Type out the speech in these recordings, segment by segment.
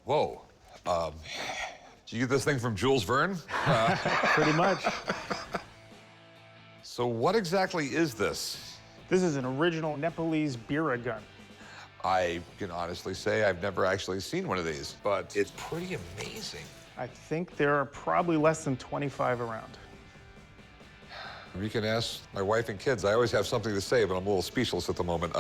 Whoa. Did you get this thing from Jules Verne? Pretty much. So what exactly is this? This is an original Nepalese Bira Gun. I can honestly say I've never actually seen one of these, but it's pretty amazing. I think there are probably less than 25 around. You can ask my wife and kids. I always have something to say, but I'm a little speechless at the moment.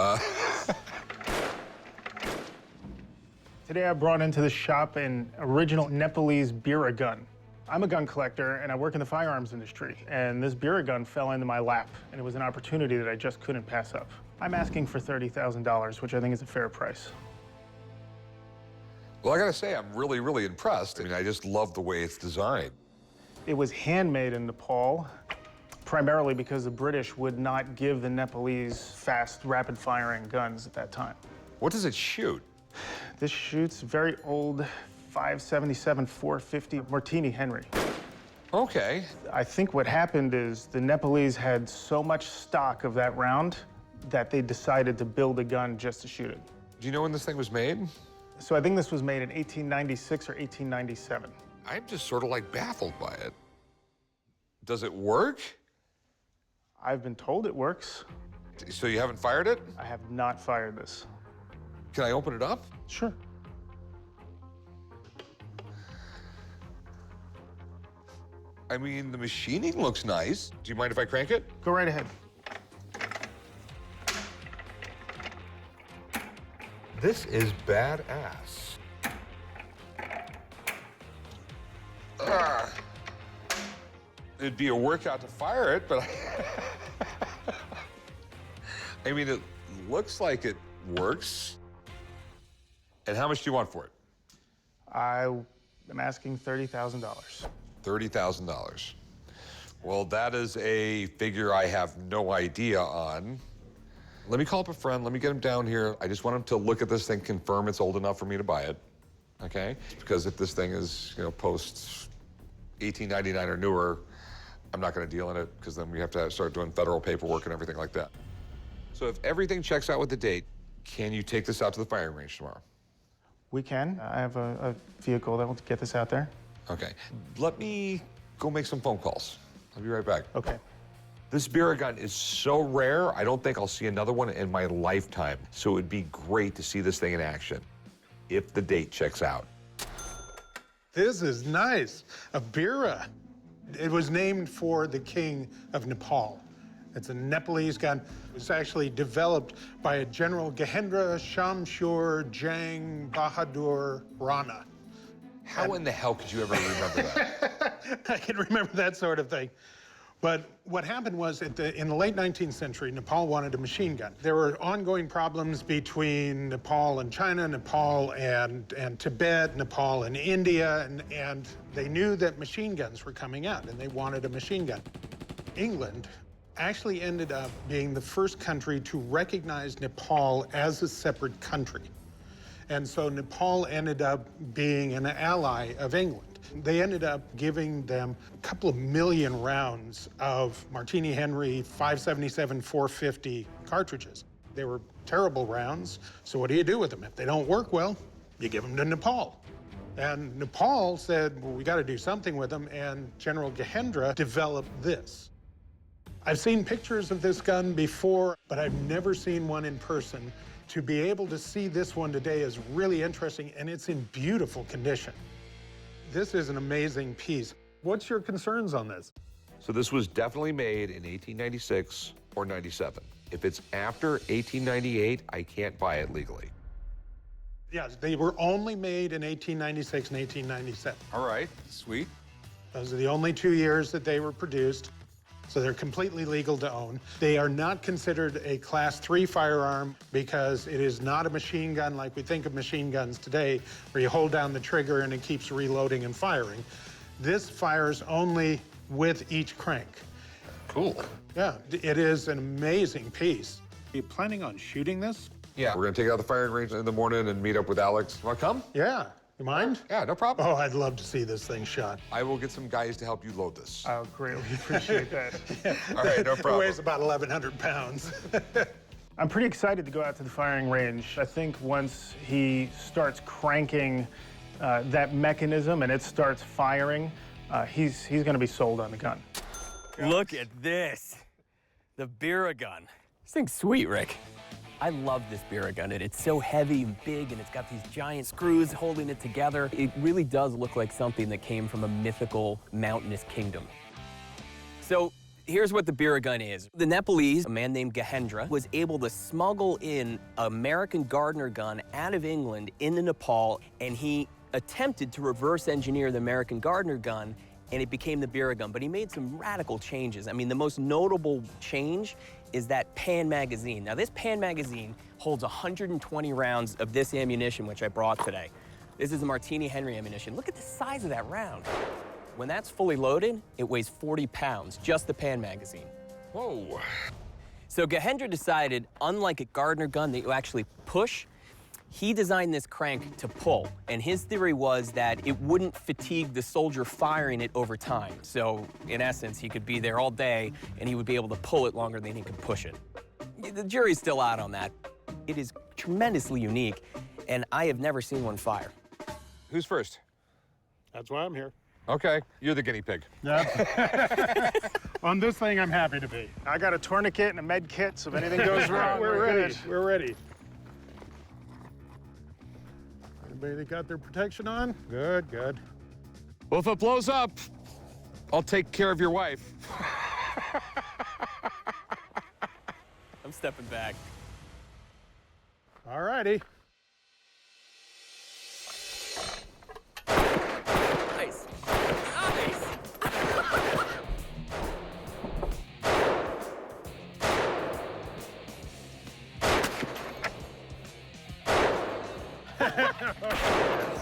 Today I brought into the shop an original Nepalese Bira Gun. I'm a gun collector and I work in the firearms industry, and this Bira Gun fell into my lap, and it was an opportunity that I just couldn't pass up. I'm asking for $30,000, which I think is a fair price. Well, I gotta say, I'm really, really impressed. I mean, I just love the way it's designed. It was handmade in Nepal, primarily because the British would not give the Nepalese fast, rapid-firing guns at that time. What does it shoot? This shoots very old 577 450 Martini Henry. Okay. I think what happened is the Nepalese had so much stock of that round that they decided to build a gun just to shoot it. Do you know when this thing was made? So I think this was made in 1896 or 1897. I'm just sort of like baffled by it. Does it work? I've been told it works. So you haven't fired it? I have not fired this. Can I open it up? Sure. I mean, the machining looks nice. Do you mind if I crank it? Go right ahead. This is badass. It'd be a workout to fire it, but I mean, it looks like it works. And how much do you want for it? I am asking $30,000. $30,000. Well, that is a figure I have no idea on. Let me call up a friend. Let me get him down here. I just want him to look at this thing, confirm it's old enough for me to buy it, okay? Because if this thing is, you know, post 1899 or newer, I'm not going to deal in it because then we have to start doing federal paperwork and everything like that. So if everything checks out with the date, can you take this out to the firing range tomorrow? We can. I have a vehicle that will get this out there. Okay. Let me go make some phone calls. I'll be right back. Okay. This Bira Gun is so rare, I don't think I'll see another one in my lifetime. So it would be great to see this thing in action, if the date checks out. This is nice. A Bira. It was named for the king of Nepal. It's a Nepalese gun. It was actually developed by a General Gehendra Shamshur Jang Bahadur Rana. How in the hell could you ever remember that? I can remember that sort of thing. But what happened was, in the late 19th century, Nepal wanted a machine gun. There were ongoing problems between Nepal and China, Nepal and Tibet, Nepal and India, and they knew that machine guns were coming out, and they wanted a machine gun. England actually ended up being the first country to recognize Nepal as a separate country. And so Nepal ended up being an ally of England. They ended up giving them a couple of million rounds of Martini Henry 577 450 cartridges. They were terrible rounds, so what do you do with them? If they don't work well, you give them to Nepal. And Nepal said, well, we got to do something with them, and General Gehendra developed this. I've seen pictures of this gun before, but I've never seen one in person. To be able to see this one today is really interesting, and it's in beautiful condition. This is an amazing piece. What's your concerns on this? So this was definitely made in 1896 or 97. If it's after 1898, I can't buy it legally. Yes, they were only made in 1896 and 1897. All right, sweet. Those are the only 2 years that they were produced, so they're completely legal to own. They are not considered a Class 3 firearm because it is not a machine gun like we think of machine guns today, where you hold down the trigger and it keeps reloading and firing. This fires only with each crank. Cool. Yeah, it is an amazing piece. Are you planning on shooting this? Yeah. We're gonna take it out the firing range in the morning and meet up with Alex. Wanna come? Yeah. You mind? Yeah, no problem. Oh, I'd love to see this thing shot. I will get some guys to help you load this. I'll greatly appreciate that. All right, no problem. It weighs about 1,100 pounds. I'm pretty excited to go out to the firing range. I think once he starts cranking that mechanism and it starts firing, he's going to be sold on the gun. Look at this. The Bira Gun. This thing's sweet, Rick. I love this Bira Gun. It's so heavy and big, and it's got these giant screws holding it together. It really does look like something that came from a mythical mountainous kingdom. So here's what the Bira Gun is. The Nepalese, a man named Gahendra, was able to smuggle in an American Gardner gun out of England into Nepal, and he attempted to reverse engineer the American Gardner gun, and it became the Bira Gun. But he made some radical changes. I mean, the most notable change is that pan magazine. Now, this pan magazine holds 120 rounds of this ammunition, which I brought today. This is a Martini Henry ammunition. Look at the size of that round. When that's fully loaded, it weighs 40 pounds, just the pan magazine. Whoa. So Gahendra decided, unlike a Gardner gun that you actually push, he designed this crank to pull. And his theory was that it wouldn't fatigue the soldier firing it over time. So in essence, he could be there all day and he would be able to pull it longer than he could push it. The jury's still out on that. It is tremendously unique, and I have never seen one fire. Who's first? That's why I'm here. Okay, you're the guinea pig. On this thing, I'm happy to be. I got a tourniquet and a med kit, so if anything goes wrong, We're ready. good. We're ready. Everybody got their protection on? Good, good. Well, if it blows up, I'll take care of your wife. I'm stepping back. All righty. Nice. Nice.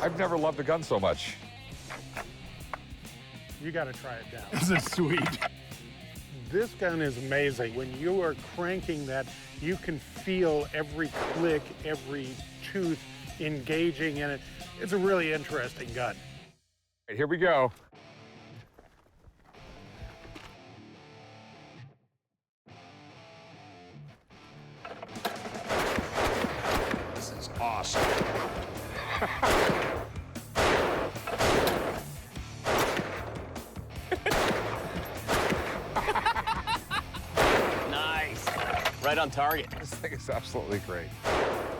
I've never loved a gun so much. You got to try it down. This is sweet. This gun is amazing. When you are cranking that, you can feel every click, every tooth engaging in it. It's a really interesting gun. All right, here we go. This is awesome. Nice. Right on target. This thing is absolutely great.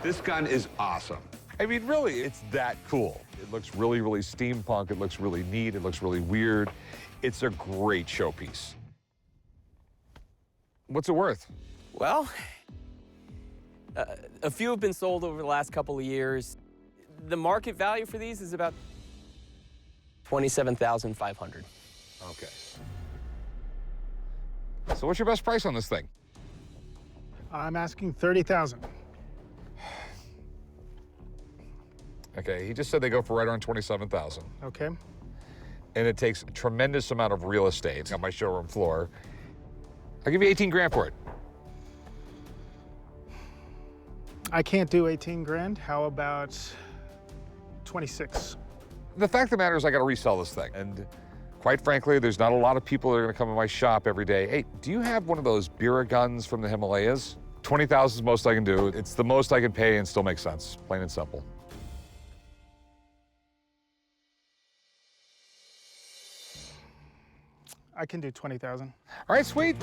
This gun is awesome. I mean, really, it's that cool. It looks really, really steampunk. It looks really neat. It looks really weird. It's a great showpiece. What's it worth? Well, a few have been sold over the last couple of years. The market value for these is about $27,500. Okay. So what's your best price on this thing? I'm asking $30,000. Okay, he just said they go for right around 27,000. Okay. And it takes a tremendous amount of real estate on my showroom floor. I'll give you 18 grand for it. I can't do 18 grand. How about 26? The fact of the matter is I got to resell this thing. And quite frankly, there's not a lot of people that are going to come in my shop every day. Hey, do you have one of those Bira guns from the Himalayas? 20,000 is the most I can do. It's the most I can pay and still make sense, plain and simple. I can do 20,000. All right, sweet.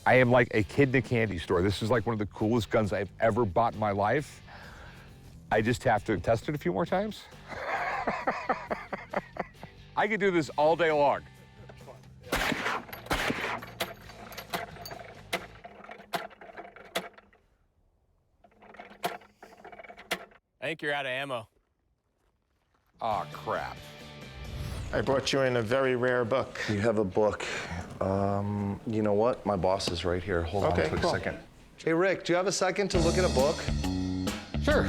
I am like a kid in a candy store. This is like one of the coolest guns I've ever bought in my life. I just have to test it a few more times. I could do this all day long. I think you're out of ammo. Oh, crap. I brought you in a very rare book. You have a book. You know what? My boss is right here. Hold on Okay, a quick cool. second. Hey, Rick, do you have a second to look at a book? Sure.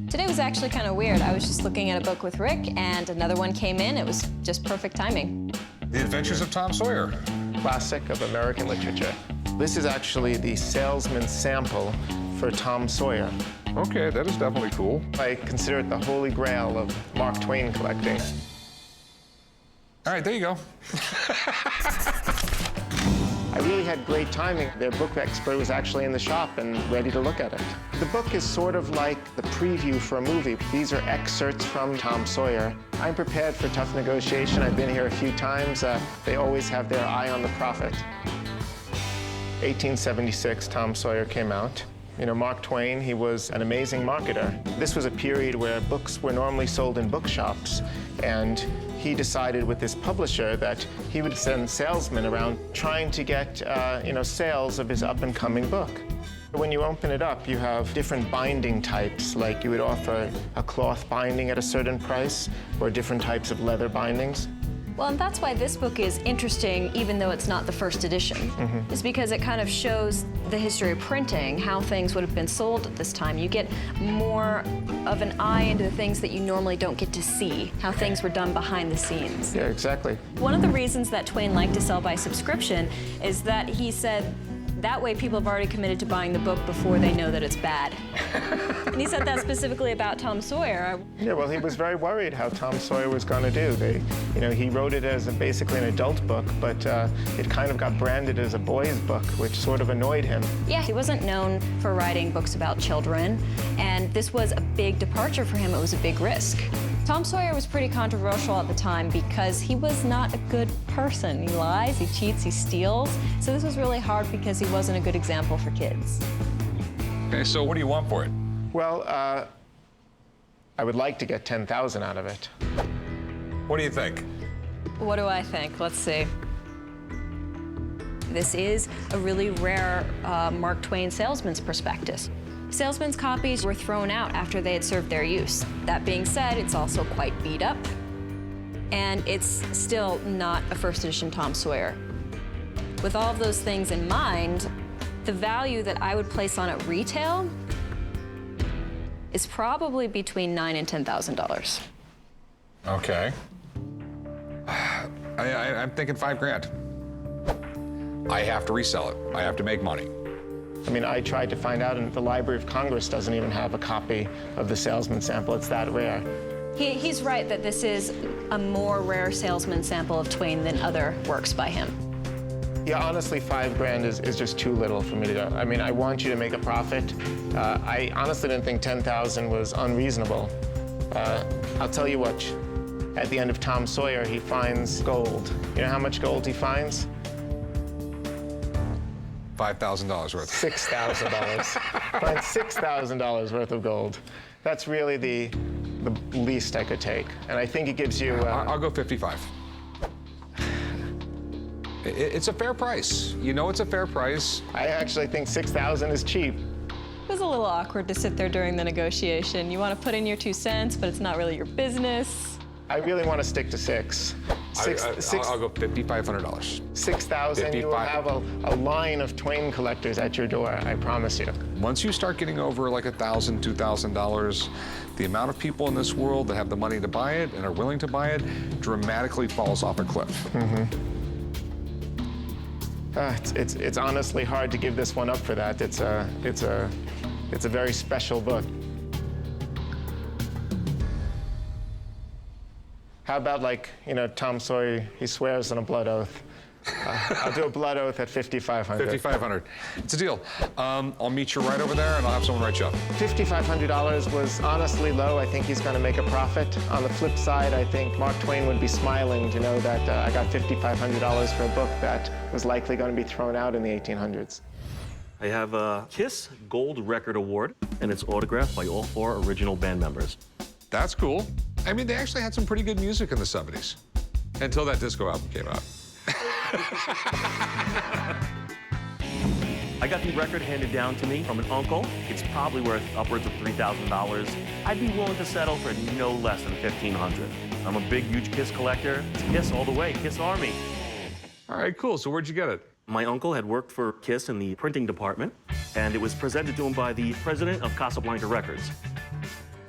Today was actually kind of weird. I was just looking at a book with Rick, and another one came in. It was just perfect timing. The Adventures of Tom Sawyer. Classic of American literature. This is actually the salesman sample for Tom Sawyer. Okay, that is definitely cool. I consider it the holy grail of Mark Twain collecting. All right, there you go. I really had great timing. Their book expert was actually in the shop and ready to look at it. The book is sort of like the preview for a movie. These are excerpts from Tom Sawyer. I'm prepared for tough negotiation. I've been here a few times. They always have their eye on the profit. 1876, Tom Sawyer came out. You know, Mark Twain, he was an amazing marketer. This was a period where books were normally sold in bookshops, and he decided with his publisher that he would send salesmen around trying to get, sales of his up-and-coming book. When you open it up, you have different binding types, like you would offer a cloth binding at a certain price, or different types of leather bindings. Well, and that's why this book is interesting, even though it's not the first edition. It's because it kind of shows the history of printing, how things would have been sold at this time. You get more of an eye into the things that you normally don't get to see, how things were done behind the scenes. Yeah, exactly. One of the reasons that Twain liked to sell by subscription is that he said, that way people have already committed to buying the book before they know that it's bad. And he said that specifically about Tom Sawyer. Yeah, well, he was very worried how Tom Sawyer was going to do. He wrote it as basically an adult book, but it kind of got branded as a boy's book, which sort of annoyed him. Yeah, he wasn't known for writing books about children, and this was a big departure for him. It was a big risk. Tom Sawyer was pretty controversial at the time because he was not a good person. He lies, he cheats, he steals. So this was really hard because he wasn't a good example for kids. Okay, so what do you want for it? Well, I would like to get $10,000 out of it. What do you think? What do I think? Let's see. This is a really rare Mark Twain salesman's prospectus. Salesman's copies were thrown out after they had served their use. That being said, it's also quite beat up, and it's still not a first edition Tom Sawyer. With all of those things in mind, the value that I would place on it retail is probably between $9,000 and $10,000. Okay. I'm thinking $5,000. I have to resell it. I have to make money. I mean, I tried to find out, and the Library of Congress doesn't even have a copy of the salesman sample. It's that rare. He's right that this is a more rare salesman sample of Twain than other works by him. Yeah, honestly, $5,000 is just too little for me to go. I mean, I want you to make a profit. I honestly didn't think $10,000 was unreasonable. I'll tell you what, at the end of Tom Sawyer, he finds gold. You know how much gold he finds? $5,000 worth. $6,000. Finds $6,000 worth of gold. That's really the least I could take. And I think it gives you... I'll go 55. It's a fair price. You know it's a fair price. I actually think $6,000 is cheap. It was a little awkward to sit there during the negotiation. You want to put in your 2 cents, but it's not really your business. I really want to stick to $6,000. I'll go $5,500. $6,000, you will have a line of Twain collectors at your door, I promise you. Once you start getting over like $1,000, $2,000, the amount of people in this world that have the money to buy it and are willing to buy it dramatically falls off a cliff. It's honestly hard to give this one up for that. It's a very special book. How about, like, Tom Sawyer, he swears on a blood oath. I'll do a blood oath at $5,500. $5,500. It's a deal. I'll meet you right over there, and I'll have someone write you up. $5,500 was honestly low. I think he's going to make a profit. On the flip side, I think Mark Twain would be smiling to know that I got $5,500 for a book that was likely going to be thrown out in the 1800s. I have a KISS Gold Record Award, and it's autographed by all 4 original band members. That's cool. I mean, they actually had some pretty good music in the 70s, until that disco album came out. I got the record handed down to me from an uncle. It's probably worth upwards of $3,000. I'd be willing to settle for no less than $1,500. I'm a big, huge KISS collector. It's KISS all the way, KISS Army. All right, cool. So where'd you get it? My uncle had worked for KISS in the printing department, and it was presented to him by the president of Casablanca Records.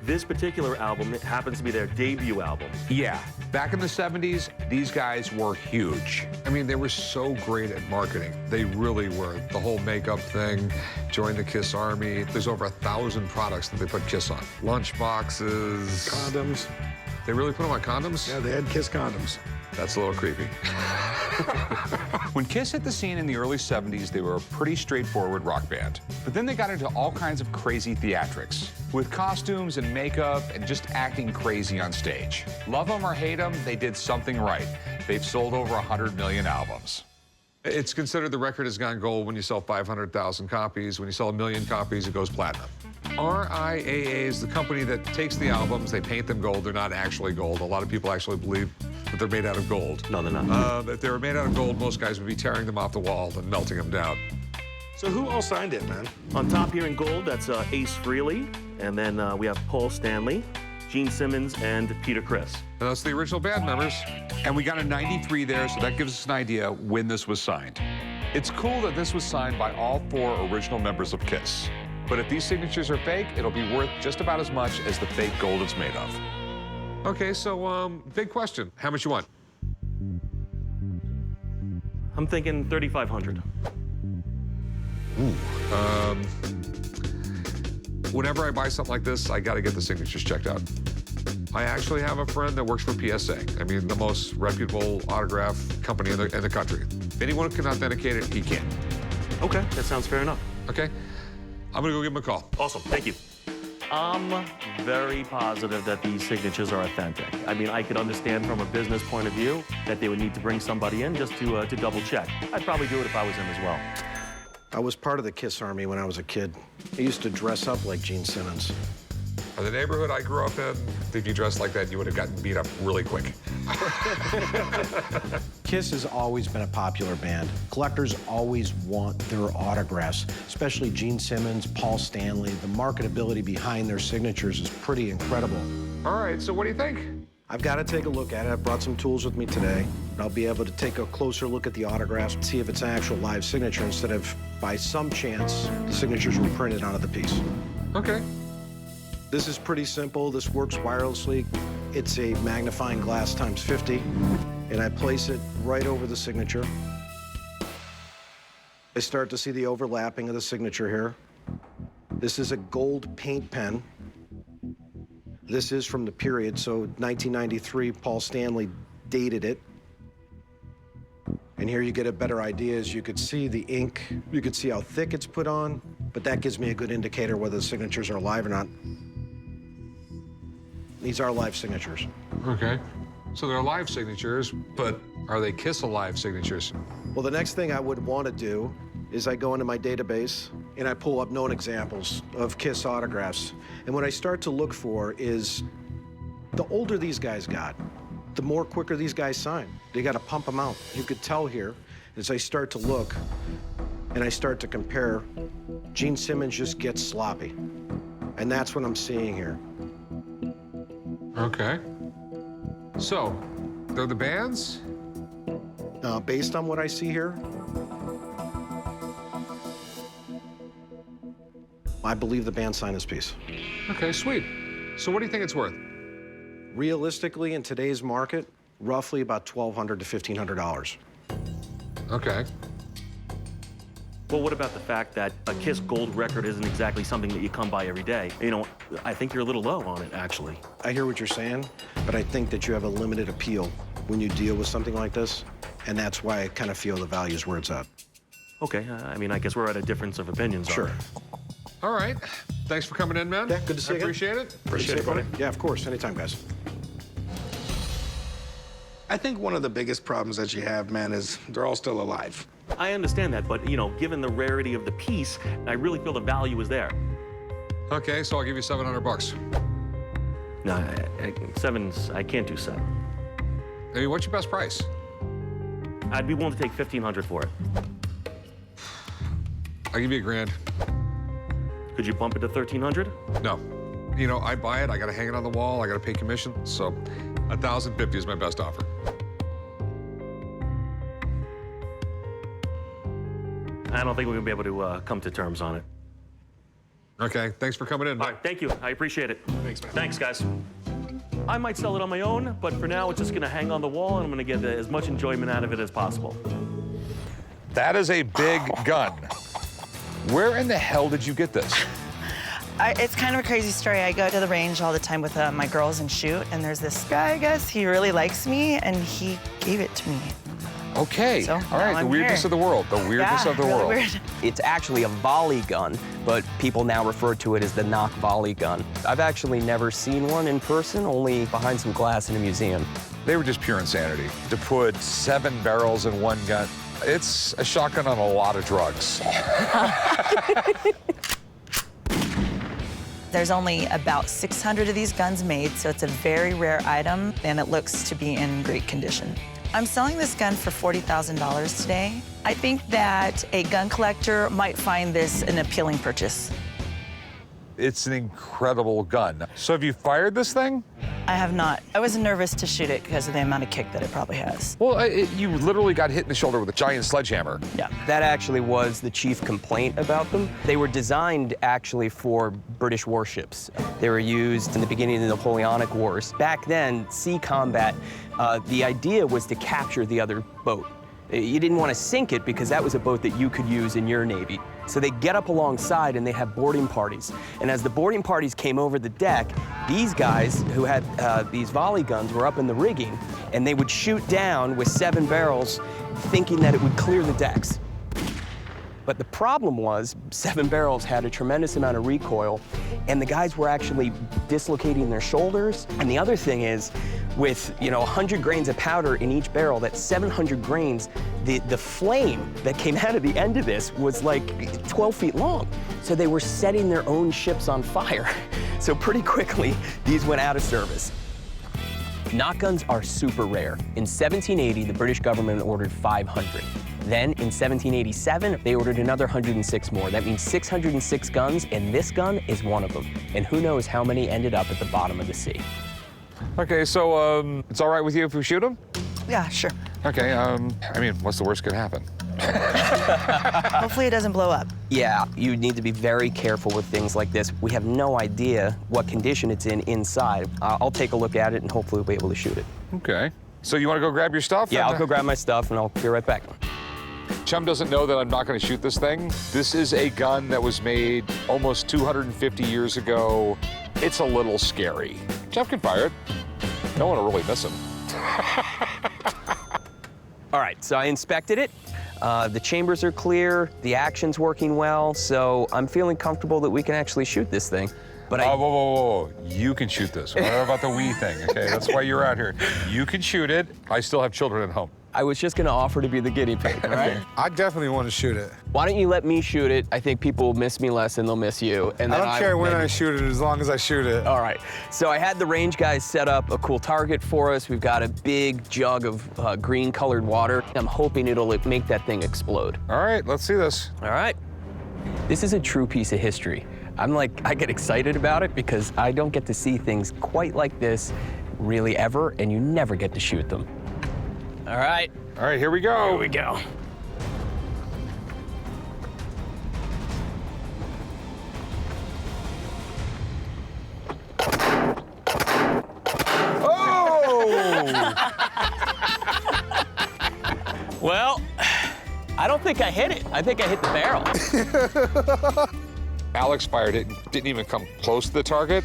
This particular album, it happens to be their debut album. Yeah, back in the 70s, these guys were huge. I mean, they were so great at marketing. They really were. The whole makeup thing, join the KISS Army. There's over 1,000 products that they put KISS on. Lunch boxes. Condoms. They really put them on condoms? Yeah, they had KISS condoms. That's a little creepy. When Kiss hit the scene in the early 70s, they were a pretty straightforward rock band. But then they got into all kinds of crazy theatrics, with costumes and makeup and just acting crazy on stage. Love them or hate them, they did something right. They've sold over 100 million albums. It's considered the record has gone gold when you sell 500,000 copies. When you sell 1 million copies, it goes platinum. RIAA is the company that takes the albums, they paint them gold. They're not actually gold. A lot of people actually believe that they're made out of gold. No, they're not. If they were made out of gold, most guys would be tearing them off the wall and melting them down. So who all signed it, man? On top here in gold, that's Ace Frehley, and then we have Paul Stanley, Gene Simmons, and Peter Criss. And that's the original band members. And we got a 93 there, so that gives us an idea when this was signed. It's cool that this was signed by all 4 original members of Kiss. But if these signatures are fake, it'll be worth just about as much as the fake gold it's made of. Okay, so big question. How much you want? I'm thinking 3,500. Whenever I buy something like this, I gotta get the signatures checked out. I actually have a friend that works for PSA. I mean, the most reputable autograph company in the country. If anyone can authenticate it, he can. Okay, that sounds fair enough. Okay? I'm gonna go give him a call. Awesome, thank you. I'm very positive that these signatures are authentic. I mean, I could understand from a business point of view that they would need to bring somebody in just to double check. I'd probably do it if I was in as well. I was part of the Kiss Army when I was a kid. I used to dress up like Gene Simmons. In the neighborhood I grew up in, if you dressed like that, you would have gotten beat up really quick. Kiss has always been a popular band. Collectors always want their autographs, especially Gene Simmons, Paul Stanley. The marketability behind their signatures is pretty incredible. All right, so what do you think? I've got to take a look at it. I've brought some tools with me today. I'll be able to take a closer look at the autographs and see if it's an actual live signature instead of, by some chance, the signatures were printed onto the piece. Okay. This is pretty simple. This works wirelessly. It's a magnifying glass times 50, and I place it right over the signature. I start to see the overlapping of the signature here. This is a gold paint pen. This is from the period, so 1993, Paul Stanley dated it. And here you get a better idea as you could see the ink. You could see how thick it's put on, but that gives me a good indicator whether the signatures are live or not. These are live signatures. Okay. So they're live signatures, but are they Kiss Alive signatures? Well, the next thing I would want to do is I go into my database and I pull up known examples of Kiss autographs. And what I start to look for is the older these guys got, the more quicker these guys sign. They got to pump them out. You could tell here as I start to look and I start to compare, Gene Simmons just gets sloppy. And that's what I'm seeing here. Okay. So, they're the bands? Based on what I see here, I believe the band signed this piece. Okay, sweet. So what do you think it's worth? Realistically, in today's market, roughly about $1,200 to $1,500. Okay. Well, what about the fact that a Kiss gold record isn't exactly something that you come by every day? You know, I think you're a little low on it, actually. I hear what you're saying, but I think that you have a limited appeal when you deal with something like this, and that's why I kind of feel the value is where it's at. Okay, I mean, I guess we're at a difference of opinions on Sure. it. All right. Thanks for coming in, man. Yeah, good to see you again. Appreciate it. Appreciate it, buddy. Yeah, of course. Anytime, guys. I think one of the biggest problems that you have, man, is they're all still alive. I understand that, but, you know, given the rarity of the piece, I really feel the value is there. Okay, so I'll give you $700. No, I can't do 7. Hey, what's your best price? I'd be willing to take $1,500 for it. I'll give you $1,000. Could you bump it to $1,300? No. You know, I buy it, I gotta hang it on the wall, I gotta pay commission, so $1,050 is my best offer. I don't think we're gonna be able to come to terms on it. Okay, thanks for coming in. All right, thank you. I appreciate it. Thanks, man. Thanks, guys. I might sell it on my own, but for now, it's just gonna hang on the wall, and I'm gonna get as much enjoyment out of it as possible. That is a big gun. Where in the hell did you get this? It's kind of a crazy story. I go to the range all the time with my girls and shoot, and there's this guy, I guess, he really likes me, and he gave it to me. Okay. So, All now right. The I'm weirdness here. of the world. The weirdness Yeah, of the really world. weird. It's actually a volley gun, but people now refer to it as the Nock volley gun. I've actually never seen one in person, only behind some glass in a museum. They were just pure insanity. To put 7 barrels in one gun, it's a shotgun on a lot of drugs. There's only about 600 of these guns made, so it's a very rare item, and it looks to be in great condition. I'm selling this gun for $40,000 today. I think that a gun collector might find this an appealing purchase. It's an incredible gun. So have you fired this thing? I have not. I was nervous to shoot it because of the amount of kick that it probably has. Well, you literally got hit in the shoulder with a giant sledgehammer. Yeah, that actually was the chief complaint about them. They were designed actually for British warships. They were used in the beginning of the Napoleonic Wars. Back then, sea combat, the idea was to capture the other boat. You didn't want to sink it because that was a boat that you could use in your Navy. So they get up alongside and they have boarding parties. And as the boarding parties came over the deck, these guys who had these volley guns were up in the rigging, and they would shoot down with 7 barrels thinking that it would clear the decks. But the problem was 7 barrels had a tremendous amount of recoil, and the guys were actually dislocating their shoulders. And the other thing is, with 100 grains of powder in each barrel, that's 700 grains, the flame that came out of the end of this was like 12 feet long. So they were setting their own ships on fire. So pretty quickly, these went out of service. Nock guns are super rare. In 1780, the British government ordered 500. Then, in 1787, they ordered another 106 more. That means 606 guns, and this gun is one of them. And who knows how many ended up at the bottom of the sea. Okay, so it's all right with you if we shoot him? Yeah, sure. Okay, I mean, what's the worst could happen? Hopefully it doesn't blow up. Yeah, you need to be very careful with things like this. We have no idea what condition it's in inside. I'll take a look at it, and hopefully we'll be able to shoot it. Okay. So you want to go grab your stuff? Yeah, I'll go grab my stuff, and I'll be right back. Chum doesn't know that I'm not going to shoot this thing. This is a gun that was made almost 250 years ago. It's a little scary. Jeff can fire it. No one will really miss him. All right, so I inspected it. The chambers are clear, the action's working well, so I'm feeling comfortable that we can actually shoot this thing. But whoa, whoa, whoa, whoa. You can shoot this. What about the we thing, okay? That's why you're out here. You can shoot it. I still have children at home. I was just gonna offer to be the guinea pig, all right? I definitely want to shoot it. Why don't you let me shoot it? I think people will miss me less than they'll miss you. And then I don't care when I shoot it, as long as I shoot it. All right. So I had the range guys set up a cool target for us. We've got a big jug of green-colored water. I'm hoping it'll make that thing explode. All right, let's see this. All right. This is a true piece of history. I get excited about it because I don't get to see things quite like this really ever, and you never get to shoot them. All right. All right, here we go. Here we go. Oh! Well, I don't think I hit it. I think I hit the barrel. Alex fired it and didn't even come close to the target.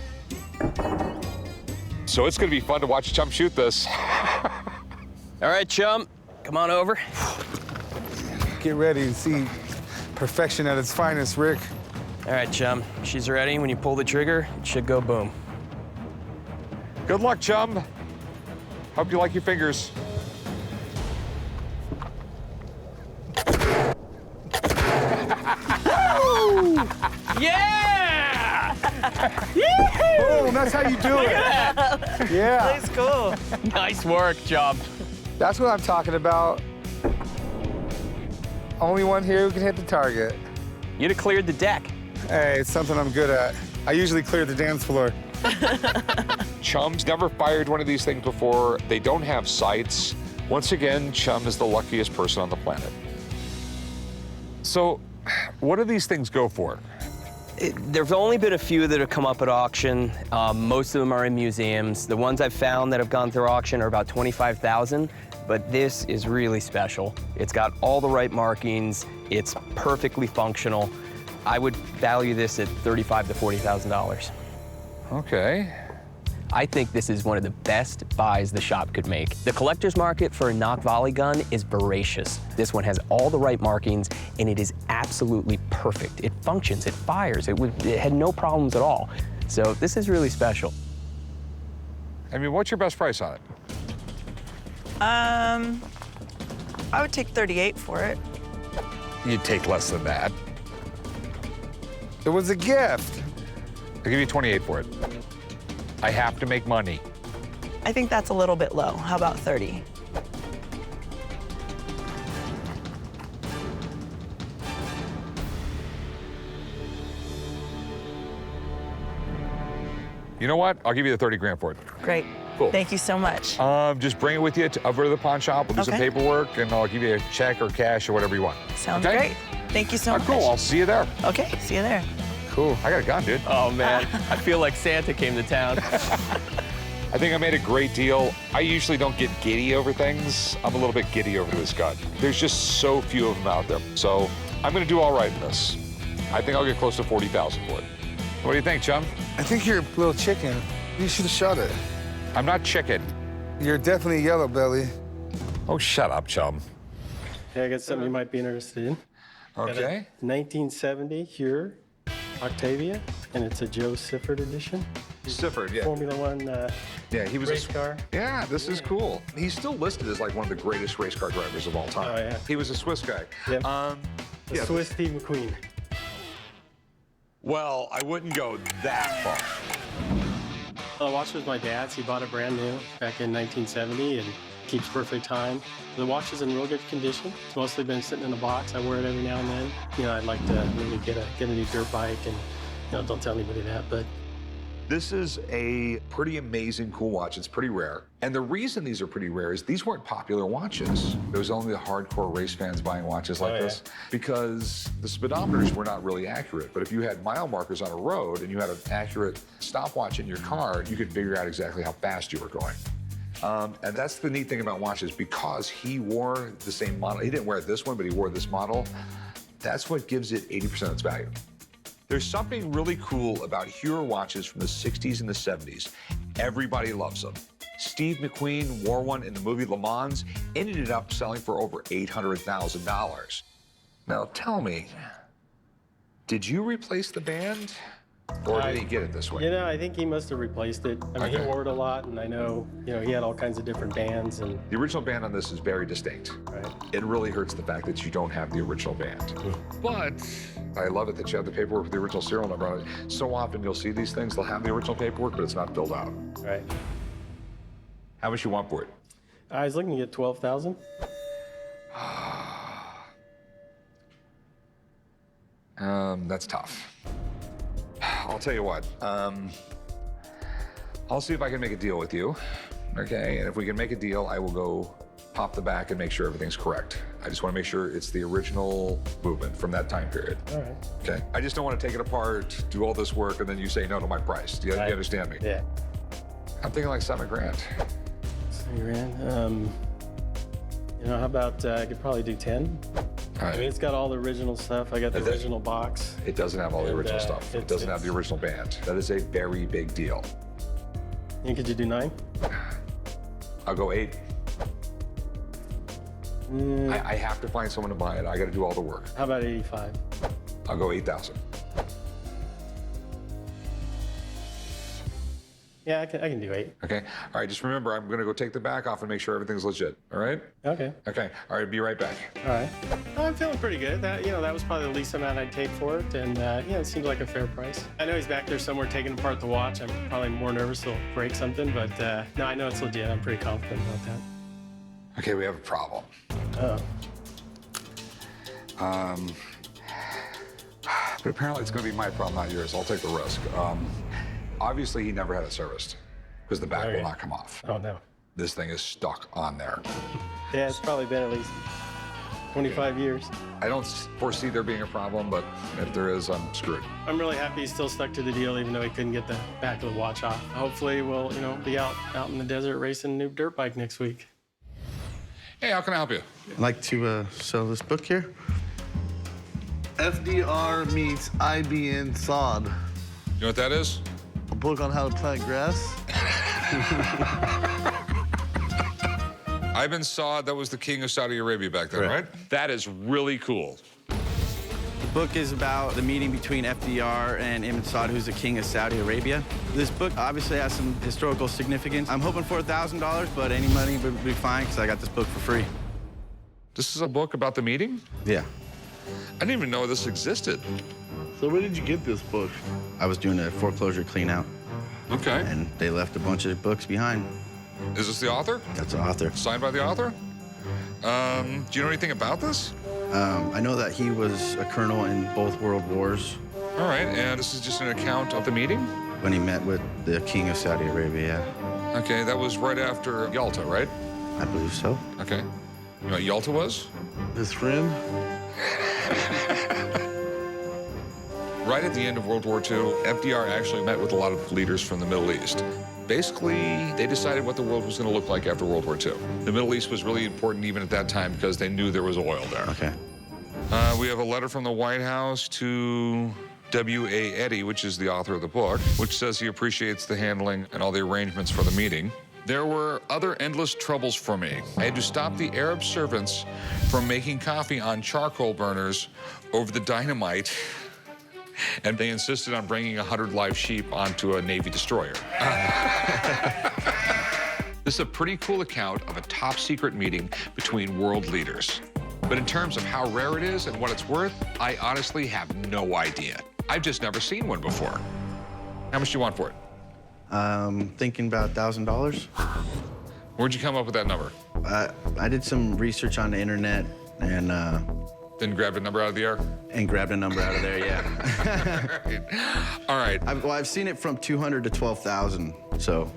So it's going to be fun to watch Chum shoot this. All right, Chum, come on over. Get ready to see perfection at its finest, Rick. All right, Chum, she's ready. When you pull the trigger, it should go boom. Good luck, Chum. Hope you like your fingers. Yeah! Oh, that's how you do it. Yeah. That's cool. Nice work, Chum. That's what I'm talking about. Only one here who can hit the target. You'd have cleared the deck. Hey, it's something I'm good at. I usually clear the dance floor. Chum's never fired one of these things before. They don't have sights. Once again, Chum is the luckiest person on the planet. So, what do these things go for? There's only been a few that have come up at auction. Most of them are in museums. The ones I've found that have gone through auction are about $25,000, but this is really special. It's got all the right markings. It's perfectly functional. I would value this at $35,000 to $40,000. Okay. I think this is one of the best buys the shop could make. The collector's market for a Nock volley gun is voracious. This one has all the right markings, and it is absolutely perfect. It functions, it fires, it had no problems at all. So this is really special. I mean, what's your best price on it? I would take 38 for it. You'd take less than that. It was a gift. I'll give you 28 for it. I have to make money. I think that's a little bit low. How about 30? You know what? I'll give you the 30 grand for it. Great. Cool. Thank you so much. Just bring it with you over to the pawn shop. We'll do some Okay. paperwork, and I'll give you a check or cash or whatever you want. Sounds Okay? great. Thank you so much. Cool. I'll see you there. Okay, see you there. Cool. I got a gun, dude. Oh, man. I feel like Santa came to town. I think I made a great deal. I usually don't get giddy over things. I'm a little bit giddy over this gun. There's just so few of them out there. So I'm going to do all right in this. I think I'll get close to 40,000 for it. What do you think, chum? I think you're a little chicken. You should have shot it. I'm not chicken. You're definitely yellow belly. Oh, shut up, chum. Yeah, I got something you might be interested in. Okay. 1970 Heuer Octavia, and it's a Joe Siffert edition. Siffert, yeah. Formula One Yeah, he was race car. Yeah, this is cool. He's still listed as like one of the greatest race car drivers of all time. Oh, yeah. He was a Swiss guy. Yep. Yeah. Swiss Steve McQueen. Well, I wouldn't go that far. The watch was my dad's. He bought it brand new back in 1970 and keeps perfect time. The watch is in real good condition. It's mostly been sitting in a box. I wear it every now and then. You know, I'd like to maybe get a new dirt bike, and you know, don't tell anybody that, but. This is a pretty amazing, cool watch. It's pretty rare. And the reason these are pretty rare is these weren't popular watches. It was only the hardcore race fans buying watches like this because the speedometers were not really accurate. But if you had mile markers on a road and you had an accurate stopwatch in your car, you could figure out exactly how fast you were going. And that's the neat thing about watches. Because he wore the same model, he didn't wear this one, but he wore this model, that's what gives it 80% of its value. There's something really cool about Heuer watches from the 60s and the 70s. Everybody loves them. Steve McQueen wore one in the movie Le Mans, ended up selling for over $800,000. Now tell me, did you replace the band? Or did he get it this way? You know, I think he must have replaced it. I mean, he wore it a lot, and I know, you know, he had all kinds of different bands. And the original band on this is very distinct. Right. It really hurts the fact that you don't have the original band. But I love it that you have the paperwork with the original serial number on it. So often you'll see these things, they'll have the original paperwork, but it's not filled out. Right. How much you want for it? I was looking to get 12,000. That's tough. I'll tell you what, I'll see if I can make a deal with you, okay? And if we can make a deal, I will go pop the back and make sure everything's correct. I just want to make sure it's the original movement from that time period. All right. Okay? I just don't want to take it apart, do all this work, and then you say no to my price. Do you understand me? Yeah. I'm thinking like $7 grand. $7 grand. You know, how about I could probably do 10? All right. I mean, it's got all the original stuff. I got the original box. It doesn't have all the original stuff. It doesn't have the original band. That is a very big deal. And could you do 9? I'll go 8. I have to find someone to buy it. I got to do all the work. How about 85? I'll go 8,000. Yeah, I can do 8. Okay. All right. Just remember, I'm going to go take the back off and make sure everything's legit. All right? Okay. Okay. All right. Be right back. All right. Oh, I'm feeling pretty good. That, you know, that was probably the least amount I'd take for it, and yeah, it seems like a fair price. I know he's back there somewhere taking apart the watch. I'm probably more nervous he'll break something, but no, I know it's legit. I'm pretty confident about that. Okay. We have a problem. Oh. But apparently it's going to be my problem, not yours. I'll take the risk. Obviously, he never had it serviced because the back will not come off. Oh, no. This thing is stuck on there. Yeah, it's probably been at least 25 years. I don't foresee there being a problem, but if there is, I'm screwed. I'm really happy he's still stuck to the deal, even though he couldn't get the back of the watch off. Hopefully, we'll, you know, be out in the desert racing a new dirt bike next week. Hey, how can I help you? I'd like to sell this book here. FDR meets IBN sod. You know what that is? A book on how to plant grass. Ibn Saud, that was the king of Saudi Arabia back then, right? That is really cool. The book is about the meeting between FDR and Ibn Saud, who's the king of Saudi Arabia. This book obviously has some historical significance. I'm hoping for $1,000, but any money would be fine because I got this book for free. This is a book about the meeting? Yeah. I didn't even know this existed. So where did you get this book? I was doing a foreclosure clean out. Okay. And they left a bunch of books behind. Is this the author? That's the author. Signed by the author? Do you know anything about this? I know that he was a colonel in both world wars. All right, and this is just an account of the meeting? When he met with the king of Saudi Arabia, yeah. Okay, that was right after Yalta, right? I believe so. Okay. You know what Yalta was? His friend? Right at the end of World War II, FDR actually met with a lot of leaders from the Middle East. Basically, they decided what the world was going to look like after World War II. The Middle East was really important even at that time because they knew there was oil there. Okay. We have a letter from the White House to W.A. Eddy, which is the author of the book, which says he appreciates the handling and all the arrangements for the meeting. There were other endless troubles for me. I had to stop the Arab servants from making coffee on charcoal burners over the dynamite, and they insisted on bringing 100 live sheep onto a Navy destroyer. This is a pretty cool account of a top secret meeting between world leaders. But in terms of how rare it is and what it's worth, I honestly have no idea. I've just never seen one before. How much do you want for it? Thinking about $1,000. Where'd you come up with that number? I did some research on the internet and then grabbed a number out of the air? And grabbed a number out of there, yeah. All right. I've seen it from 200 to 12,000, so.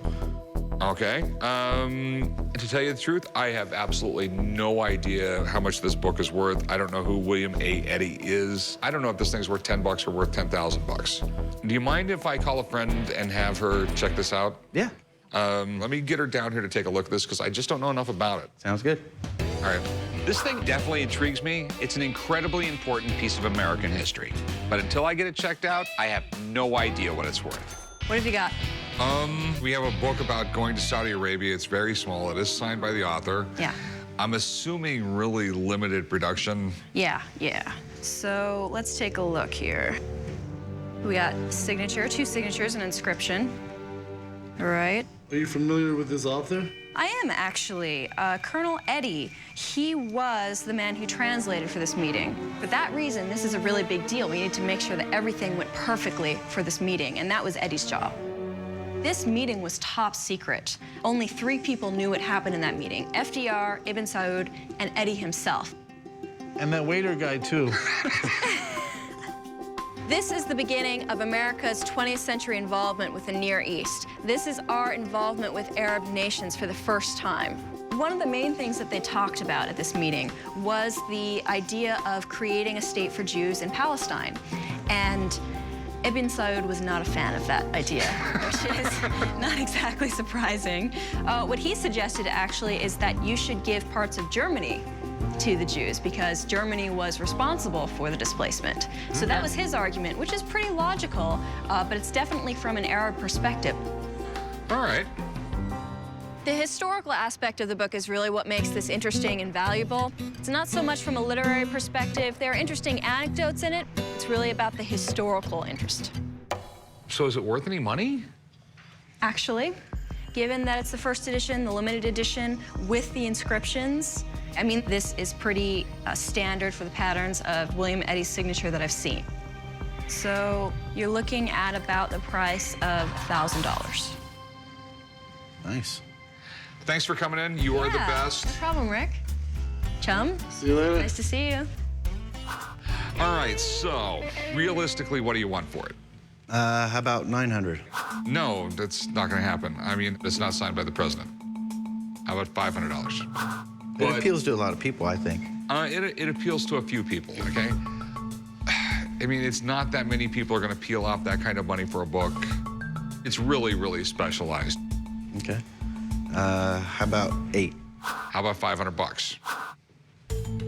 Okay. To tell you the truth, I have absolutely no idea how much this book is worth. I don't know who William A. Eddy is. I don't know if this thing's worth 10 bucks or worth 10,000 bucks. Do you mind if I call a friend and have her check this out? Yeah. Let me get her down here to take a look at this because I just don't know enough about it. Sounds good. All right. This thing definitely intrigues me. It's an incredibly important piece of American history. But until I get it checked out, I have no idea what it's worth. What have you got? We have a book about going to Saudi Arabia. It's very small. It is signed by the author. Yeah. I'm assuming really limited production. Yeah. So let's take a look here. We got signature, 2 signatures, and inscription. All right. Are you familiar with this author? I am, actually. Colonel Eddy, he was the man who translated for this meeting. For that reason, this is a really big deal. We need to make sure that everything went perfectly for this meeting, and that was Eddy's job. This meeting was top secret. Only 3 people knew what happened in that meeting: FDR, Ibn Saud, and Eddy himself. And that waiter guy, too. This is the beginning of America's 20th century involvement with the Near East. This is our involvement with Arab nations for the first time. One of the main things that they talked about at this meeting was the idea of creating a state for Jews in Palestine. And Ibn Saud was not a fan of that idea, which is not exactly surprising. What he suggested, actually, is that you should give parts of Germany to the Jews because Germany was responsible for the displacement. So that was his argument, which is pretty logical, but it's definitely from an Arab perspective. All right. The historical aspect of the book is really what makes this interesting and valuable. It's not so much from a literary perspective. There are interesting anecdotes in it. It's really about the historical interest. So is it worth any money? Actually, given that it's the first edition, the limited edition, with the inscriptions, I mean, this is pretty standard for the patterns of William Eddy's signature that I've seen. So you're looking at about the price of $1,000. Nice. Thanks for coming in. You are the best. No problem, Rick. Chum. See you later. Nice to see you. All right, so realistically, what do you want for it? How about 900? No, that's not going to happen. I mean, it's not signed by the president. How about $500? It appeals to a lot of people, I think. It appeals to a few people, okay? I mean, it's not that many people are going to peel off that kind of money for a book. It's really, really specialized. Okay. How about 8? How about $500?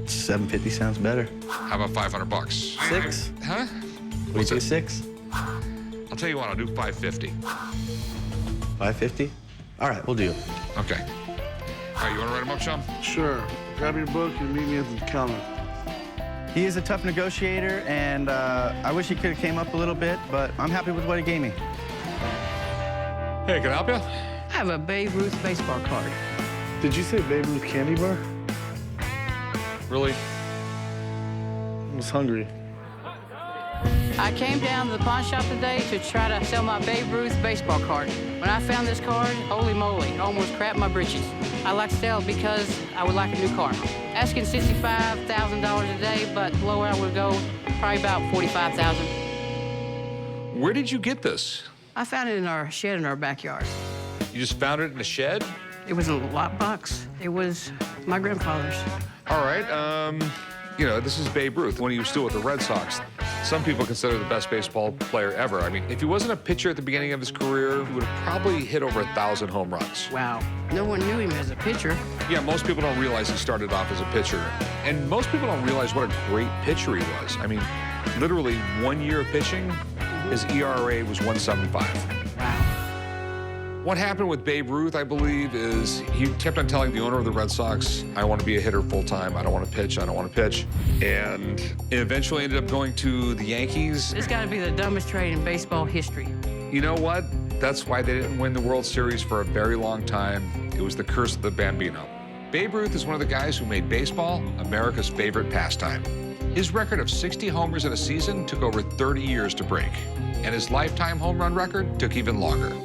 750 sounds better. How about $500? 6? Huh? What do you say, 6? I'll tell you what, I'll do $550. $550? All right, we'll do. Okay. All right, you want to write them up, Sean? Sure. Grab your book and meet me at the counter. He is a tough negotiator, and I wish he could have came up a little bit, but I'm happy with what he gave me. Hey, can I help you? I have a Babe Ruth baseball card. Did you say Babe Ruth candy bar? Really? I was hungry. I came down to the pawn shop today to try to sell my Babe Ruth baseball card. When I found this card, holy moly, it almost crapped my britches. I like to sell it because I would like a new car. Asking $65,000 a day, but lower I would go, probably about $45,000. Where did you get this? I found it in our shed in our backyard. You just found it in a shed? It was in a lockbox. It was my grandfather's. All right, you know, this is Babe Ruth when he was still with the Red Sox. Some people consider the best baseball player ever. I mean, if he wasn't a pitcher at the beginning of his career, he would have probably hit over 1,000 home runs. Wow. No one knew him as a pitcher. Yeah, most people don't realize he started off as a pitcher. And most people don't realize what a great pitcher he was. I mean, literally 1 year of pitching, his ERA was 1.75. What happened with Babe Ruth, I believe, is he kept on telling the owner of the Red Sox, I want to be a hitter full-time, I don't want to pitch, I don't want to pitch. And it eventually ended up going to the Yankees. It's got to be the dumbest trade in baseball history. You know what? That's why they didn't win the World Series for a very long time. It was the curse of the Bambino. Babe Ruth is one of the guys who made baseball America's favorite pastime. His record of 60 homers in a season took over 30 years to break, and his lifetime home run record took even longer.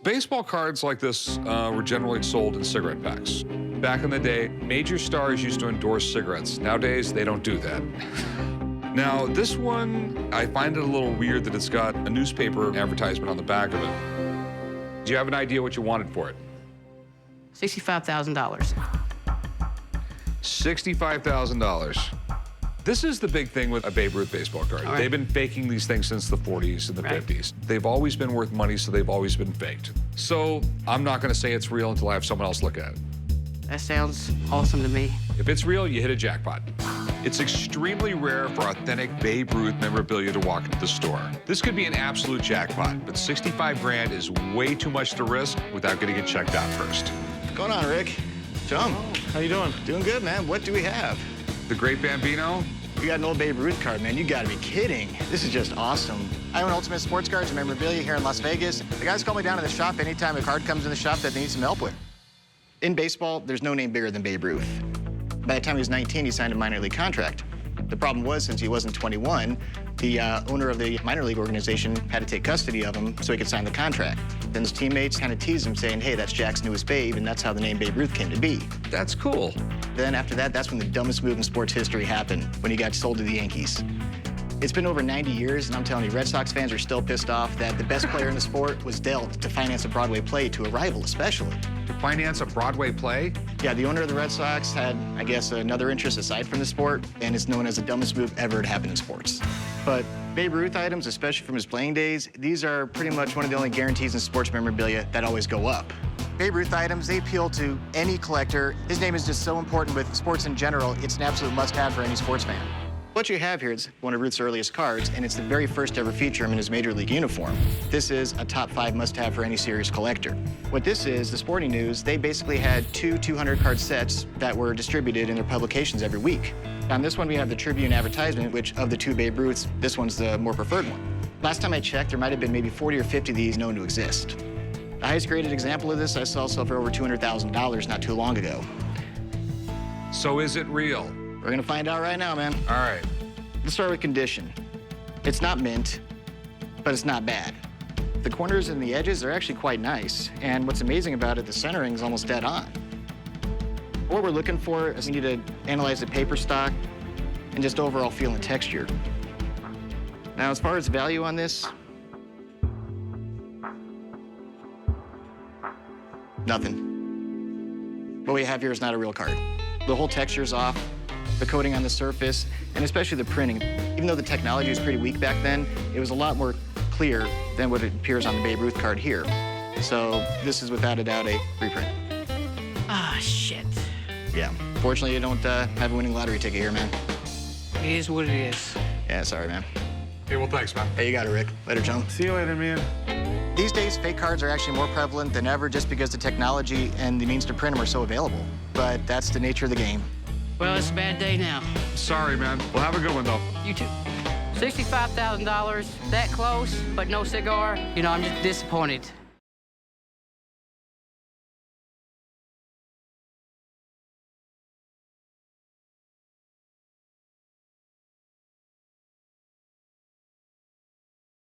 Baseball cards like this were generally sold in cigarette packs. Back in the day, major stars used to endorse cigarettes. Nowadays, they don't do that. Now, this one, I find it a little weird that it's got a newspaper advertisement on the back of it. Do you have an idea what you wanted for it? $65,000. $65,000. This is the big thing with a Babe Ruth baseball card. All right. They've been faking these things since the 40s and the 50s. They've always been worth money, so they've always been faked. So I'm not going to say it's real until I have someone else look at it. That sounds awesome to me. If it's real, you hit a jackpot. It's extremely rare for authentic Babe Ruth memorabilia to walk into the store. This could be an absolute jackpot, but 65 grand is way too much to risk without getting it checked out first. What's going on, Rick? Chum, how you doing? Doing good, man. What do we have? The Great Bambino? You got an old Babe Ruth card, man. You gotta be kidding. This is just awesome. I own Ultimate Sports Cards and memorabilia here in Las Vegas. The guys call me down to the shop anytime a card comes in the shop that they need some help with. In baseball, there's no name bigger than Babe Ruth. By the time he was 19, he signed a minor league contract. The problem was, since he wasn't 21, the owner of the minor league organization had to take custody of him so he could sign the contract. Then his teammates kind of teased him, saying, hey, that's Jack's newest Babe, and that's how the name Babe Ruth came to be. That's cool. Then after that, that's when the dumbest move in sports history happened, when he got sold to the Yankees. It's been over 90 years, and I'm telling you, Red Sox fans are still pissed off that the best player in the sport was dealt to finance a Broadway play to a rival, especially. To finance a Broadway play? Yeah, the owner of the Red Sox had, I guess, another interest aside from the sport, and it's known as the dumbest move ever to happen in sports. But Babe Ruth items, especially from his playing days, these are pretty much one of the only guarantees in sports memorabilia that always go up. Babe Ruth items, they appeal to any collector. His name is just so important with sports in general, it's an absolute must-have for any sports fan. What you have here is one of Ruth's earliest cards, and it's the very first ever feature him in his major league uniform. This is a top 5 must-have for any serious collector. What this is, the Sporting News, they basically had 2 200-card sets that were distributed in their publications every week. On this one, we have the Tribune advertisement, which of the 2 Babe Ruths, this one's the more preferred one. Last time I checked, there might have been maybe 40 or 50 of these known to exist. The highest graded example of this I saw sell for over $200,000 not too long ago. So is it real? We're gonna find out right now, man. All right. Let's start with condition. It's not mint, but it's not bad. The corners and the edges are actually quite nice, and what's amazing about it, the centering is almost dead on. What we're looking for is we need to analyze the paper stock and just overall feel and texture. Now, as far as value on this, nothing. What we have here is not a real card. The whole texture's off, the coating on the surface, and especially the printing. Even though the technology was pretty weak back then, it was a lot more clear than what it appears on the Babe Ruth card here. So this is without a doubt a reprint. Ah, shit. Yeah, fortunately you don't have a winning lottery ticket here, man. It is what it is. Yeah, sorry, man. Hey, well, thanks, man. Hey, you got it, Rick. Later, chum. See you later, man. These days, fake cards are actually more prevalent than ever just because the technology and the means to print them are so available. But that's the nature of the game. Well, it's a bad day now. Sorry, man. Well, have a good one, though. You too. $65,000, that close, but no cigar. You know, I'm just disappointed.